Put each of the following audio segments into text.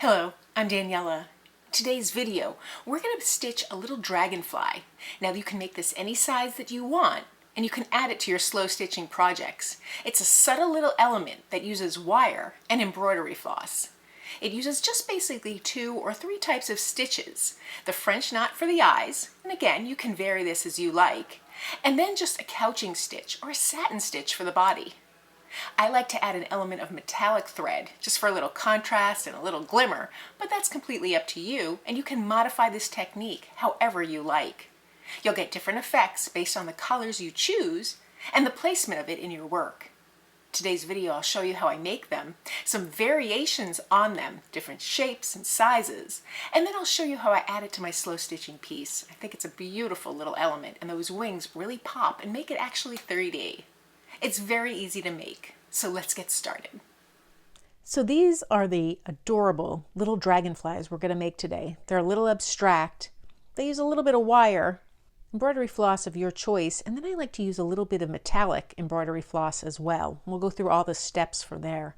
Hello, I'm Daniela. Today's video, we're going to stitch a little dragonfly. Now you can make this any size that you want, and you can add it to your slow stitching projects. It's a subtle little element that uses wire and embroidery floss. It uses just basically 2 or 3 types of stitches. The French knot for the eyes, and again you can vary this as you like, and then just a couching stitch or a satin stitch for the body. I like to add an element of metallic thread just for a little contrast and a little glimmer, but that's completely up to you, and you can modify this technique however you like. You'll get different effects based on the colors you choose and the placement of it in your work. Today's video I'll show you how I make them, some variations on them, different shapes and sizes, and then I'll show you how I add it to my slow stitching piece. I think it's a beautiful little element, and those wings really pop and make it actually 3D. It's very easy to make, so let's get started. So these are the adorable little dragonflies we're going to make today. They're a little abstract. They use a little bit of wire, embroidery floss of your choice, and then I like to use a little bit of metallic embroidery floss as well. We'll go through all the steps from there.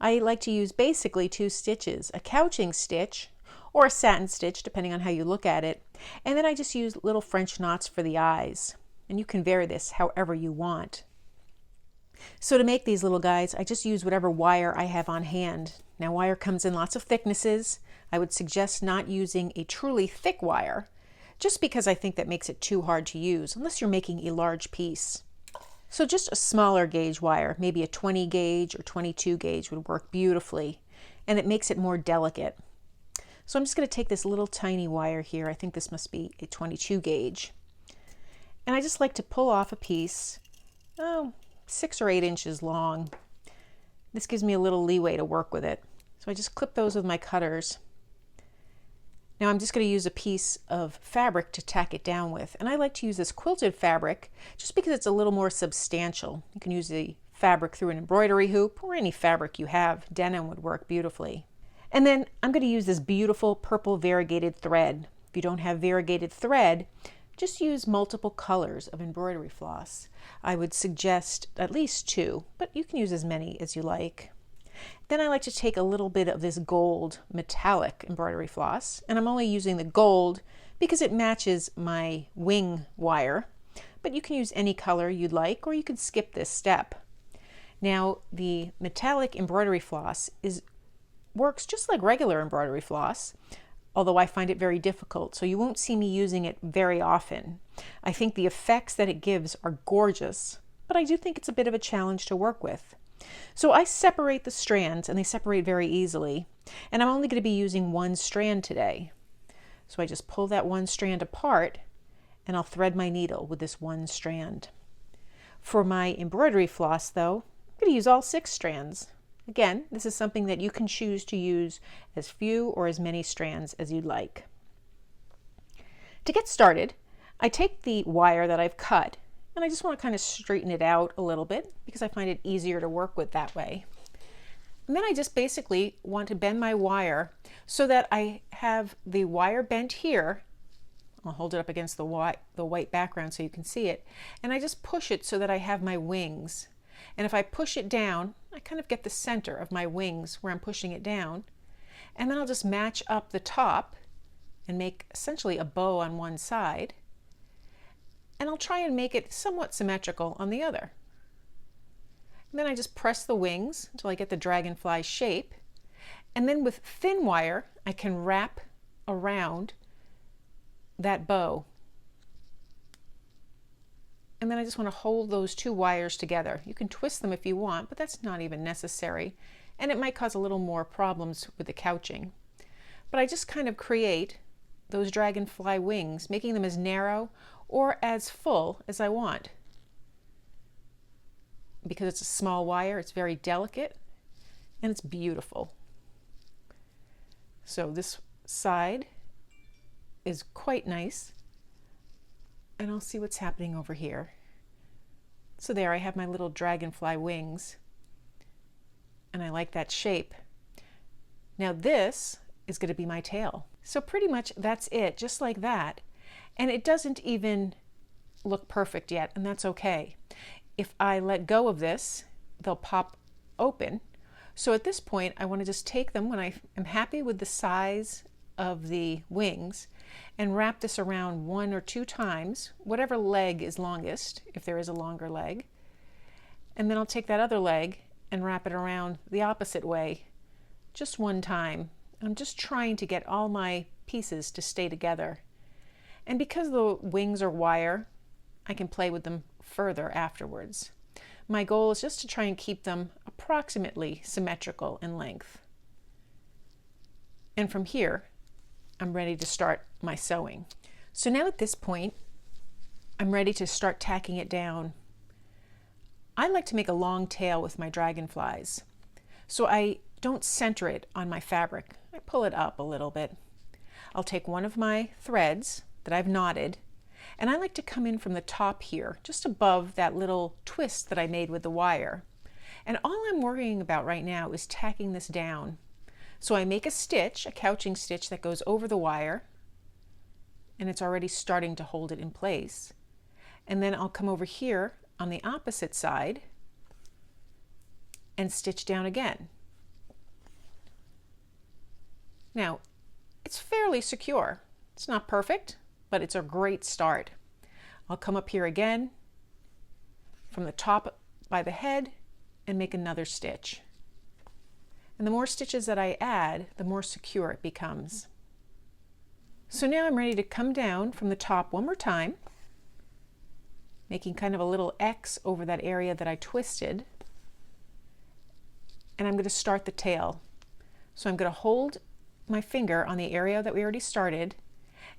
I like to use basically 2 stitches, a couching stitch or a satin stitch depending on how you look at it, and then I just use little French knots for the eyes, and you can vary this however you want. So to make these little guys, I just use whatever wire I have on hand. Now wire comes in lots of thicknesses. I would suggest not using a truly thick wire, just because I think that makes it too hard to use, unless you're making a large piece. So just a smaller gauge wire, maybe a 20 gauge or 22 gauge would work beautifully, and it makes it more delicate. So I'm just going to take this little tiny wire here. I think this must be a 22 gauge. And I just like to pull off a piece, 6 or 8 inches long. This gives me a little leeway to work with it. So I just clip those with my cutters. Now I'm just going to use a piece of fabric to tack it down with. And I like to use this quilted fabric just because it's a little more substantial. You can use the fabric through an embroidery hoop or any fabric you have. Denim would work beautifully. And then I'm going to use this beautiful purple variegated thread. If you don't have variegated thread, just use multiple colors of embroidery floss. I would suggest at least 2, but you can use as many as you like. Then I like to take a little bit of this gold metallic embroidery floss, and I'm only using the gold because it matches my wing wire, but you can use any color you'd like, or you could skip this step. Now the metallic embroidery floss works just like regular embroidery floss, although I find it very difficult, so you won't see me using it very often. I think the effects that it gives are gorgeous, but I do think it's a bit of a challenge to work with. So I separate the strands, and they separate very easily, and I'm only going to be using 1 strand today. So I just pull that 1 strand apart, and I'll thread my needle with this 1 strand. For my embroidery floss, though, I'm going to use all 6 strands. Again, this is something that you can choose to use as few or as many strands as you'd like. To get started, I take the wire that I've cut, and I just want to kind of straighten it out a little bit because I find it easier to work with that way. And then I just basically want to bend my wire so that I have the wire bent here. I'll hold it up against the white background so you can see it. And I just push it so that I have my wings. And if I push it down, I kind of get the center of my wings where I'm pushing it down. And then I'll just match up the top and make essentially a bow on one side. And I'll try and make it somewhat symmetrical on the other. And then I just press the wings until I get the dragonfly shape. And then with thin wire, I can wrap around that bow. And then I just want to hold those 2 wires together. You can twist them if you want, but that's not even necessary. And it might cause a little more problems with the couching. But I just kind of create those dragonfly wings, making them as narrow or as full as I want. Because it's a small wire, it's very delicate, and it's beautiful. So this side is quite nice. And I'll see what's happening over here. So there I have my little dragonfly wings, and I like that shape. Now this is going to be my tail. So pretty much that's it, just like that. And it doesn't even look perfect yet, and that's okay. If I let go of this, they'll pop open. So at this point, I want to just take them when I am happy with the size of the wings and wrap this around 1 or 2 times, whatever leg is longest, if there is a longer leg. And then I'll take that other leg and wrap it around the opposite way, just 1 time. I'm just trying to get all my pieces to stay together. And because the wings are wire, I can play with them further afterwards. My goal is just to try and keep them approximately symmetrical in length. And from here, I'm ready to start my sewing. So now at this point, I'm ready to start tacking it down. I like to make a long tail with my dragonflies, so I don't center it on my fabric. I pull it up a little bit. I'll take one of my threads that I've knotted, and I like to come in from the top here, just above that little twist that I made with the wire. And all I'm worrying about right now is tacking this down. So I make a stitch, a couching stitch that goes over the wire, and it's already starting to hold it in place. And then I'll come over here on the opposite side and stitch down again. Now, it's fairly secure. It's not perfect, but it's a great start. I'll come up here again from the top by the head and make another stitch. And the more stitches that I add, the more secure it becomes. So now I'm ready to come down from the top one more time, making kind of a little X over that area that I twisted. And I'm going to start the tail. So I'm going to hold my finger on the area that we already started,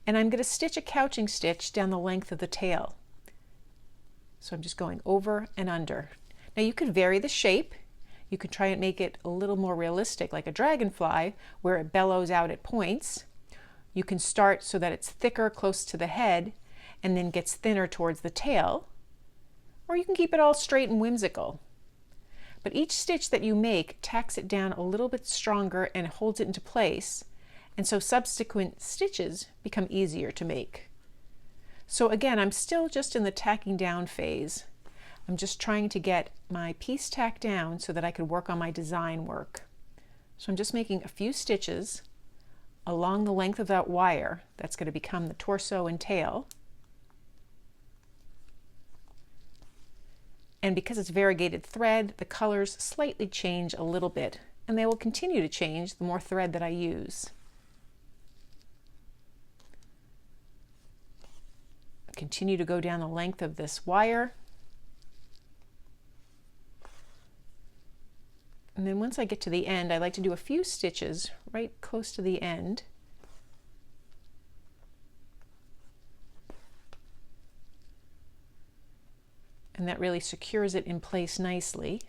and I'm going to stitch a couching stitch down the length of the tail. So I'm just going over and under. Now you could vary the shape. You could try and make it a little more realistic, like a dragonfly, where it bellows out at points. You can start so that it's thicker close to the head and then gets thinner towards the tail. Or you can keep it all straight and whimsical. But each stitch that you make tacks it down a little bit stronger and holds it into place, and so subsequent stitches become easier to make. So again, I'm still just in the tacking down phase. I'm just trying to get my piece tacked down so that I could work on my design work. So I'm just making a few stitches along the length of that wire that's going to become the torso and tail. And because it's variegated thread, the colors slightly change a little bit, and they will continue to change the more thread that I use. Continue to go down the length of this wire. And then once I get to the end, I like to do a few stitches right close to the end. And that really secures it in place nicely.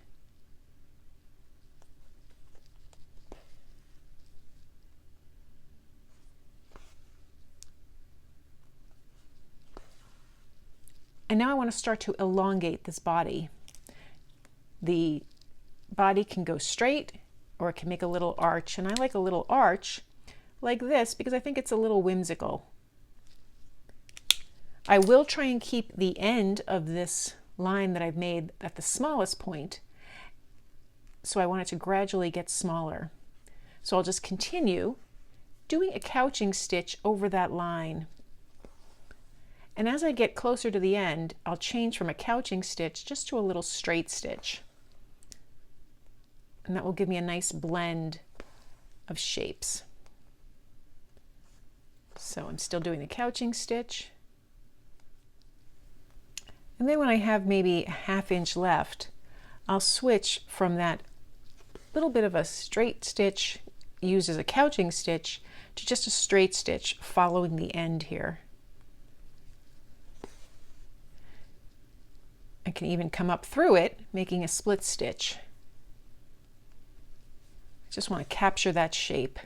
And now I want to start to elongate this body. The body can go straight or it can make a little arch, and I like a little arch like this because I think it's a little whimsical. I will try and keep the end of this line that I've made at the smallest point, so I want it to gradually get smaller. So I'll just continue doing a couching stitch over that line. And as I get closer to the end, I'll change from a couching stitch just to a little straight stitch. And that will give me a nice blend of shapes. So I'm still doing the couching stitch. And then when I have maybe a ½ inch left, I'll switch from that little bit of a straight stitch used as a couching stitch to just a straight stitch following the end here. I can even come up through it, making a split stitch. I just want to capture that shape.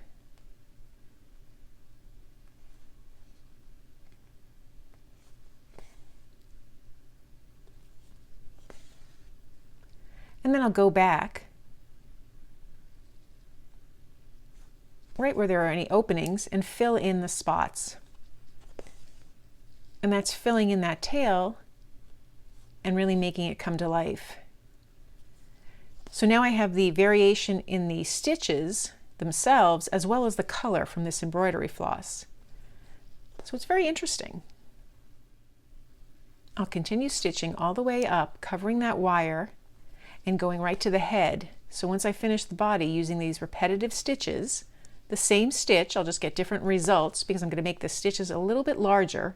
And then I'll go back right where there are any openings and fill in the spots. And that's filling in that tail and really making it come to life. So now I have the variation in the stitches themselves as well as the color from this embroidery floss. So it's very interesting. I'll continue stitching all the way up, covering that wire and going right to the head. So once I finish the body using these repetitive stitches, the same stitch, I'll just get different results because I'm going to make the stitches a little bit larger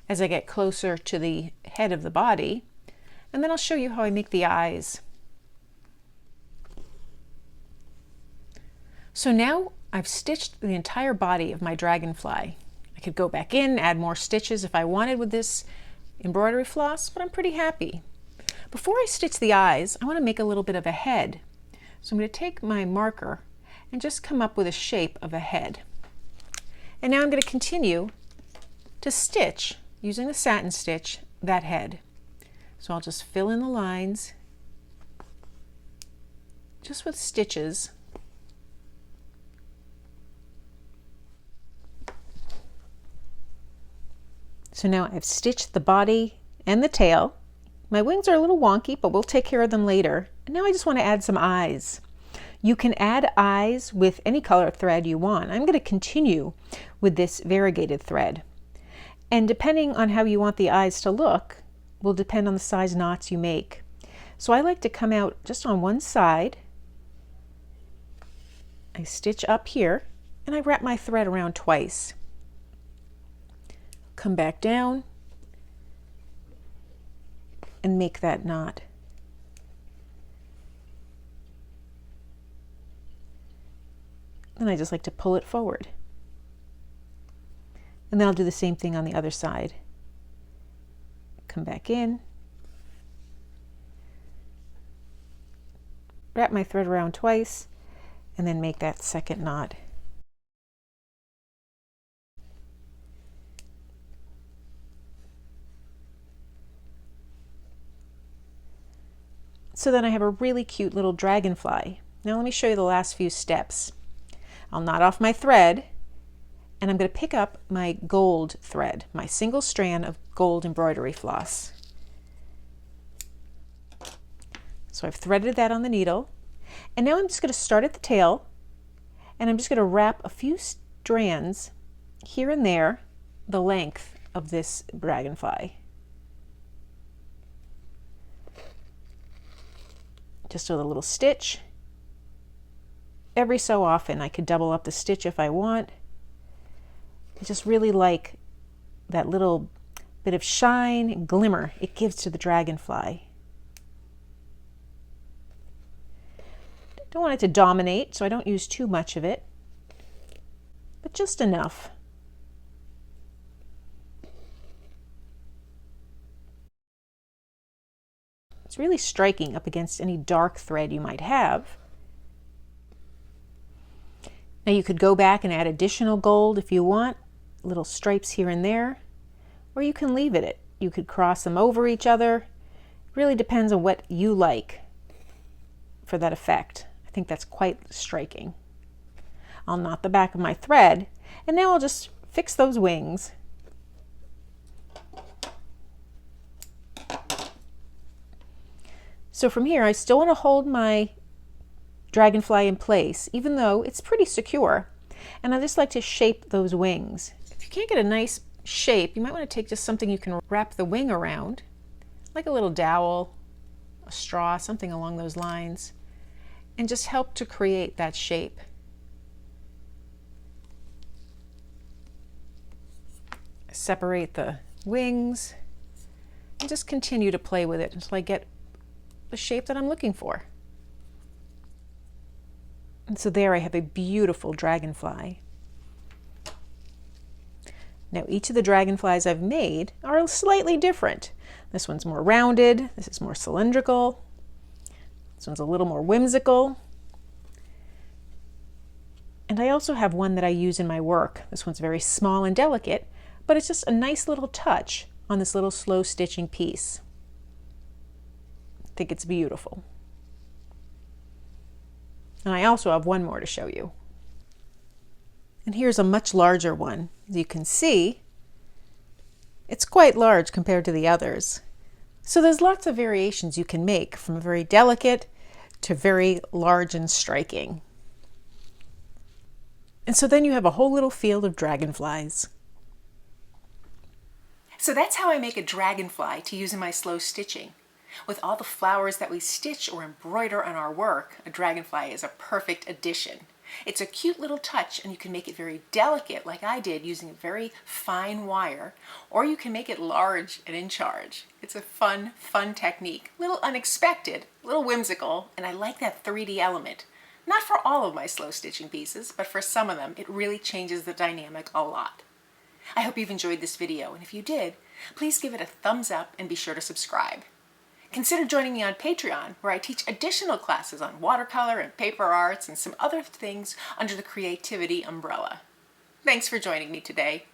as I get closer to the head of the body. And then I'll show you how I make the eyes. So now I've stitched the entire body of my dragonfly. I could go back in, add more stitches if I wanted with this embroidery floss, but I'm pretty happy. Before I stitch the eyes, I want to make a little bit of a head. So I'm going to take my marker and just come up with a shape of a head. And now I'm going to continue to stitch, using the satin stitch, that head. So I'll just fill in the lines, just with stitches. So now I've stitched the body and the tail. My wings are a little wonky, but we'll take care of them later. And now I just want to add some eyes. You can add eyes with any color thread you want. I'm going to continue with this variegated thread. And depending on how you want the eyes to look, will depend on the size knots you make. So I like to come out just on one side. I stitch up here and I wrap my thread around twice. Come back down and make that knot. Then I just like to pull it forward. And then I'll do the same thing on the other side. Come back in, wrap my thread around twice, and then make that second knot. So then I have a really cute little dragonfly. Now let me show you the last few steps. I'll knot off my thread and I'm going to pick up my gold thread, my single strand of gold embroidery floss. So I've threaded that on the needle and now I'm just going to start at the tail and I'm just going to wrap a few strands here and there the length of this dragonfly. Just with a little stitch. Every so often I could double up the stitch if I want. I just really like that little bit of shine and glimmer it gives to the dragonfly. Don't want it to dominate, so I don't use too much of it, but just enough. It's really striking up against any dark thread you might have. Now you could go back and add additional gold if you want, little stripes here and there, or you can leave it. You could cross them over each other. It really depends on what you like for that effect. I think that's quite striking. I'll knot the back of my thread, and now I'll just fix those wings. So from here, I still want to hold my dragonfly in place, even though it's pretty secure. And I just like to shape those wings. If you can't get a nice shape, you might want to take just something you can wrap the wing around, like a little dowel, a straw, something along those lines, and just help to create that shape. Separate the wings and just continue to play with it until I get the shape that I'm looking for. And so there I have a beautiful dragonfly. Now each of the dragonflies I've made are slightly different. This one's more rounded, this is more cylindrical, this one's a little more whimsical. And I also have one that I use in my work. This one's very small and delicate, but it's just a nice little touch on this little slow stitching piece. I think it's beautiful. And I also have one more to show you. And here's a much larger one. As you can see, it's quite large compared to the others. So there's lots of variations you can make, from a very delicate to very large and striking. And so then you have a whole little field of dragonflies. So that's how I make a dragonfly to use in my slow stitching. With all the flowers that we stitch or embroider on our work, a dragonfly is a perfect addition. It's a cute little touch, and you can make it very delicate like I did using a very fine wire, or you can make it large and in charge. It's a fun technique. A little unexpected, a little whimsical, and I like that 3D element. Not for all of my slow stitching pieces, but for some of them it really changes the dynamic a lot. I hope you've enjoyed this video, and if you did, please give it a thumbs up and be sure to subscribe. Consider joining me on Patreon, where I teach additional classes on watercolor and paper arts and some other things under the creativity umbrella. Thanks for joining me today.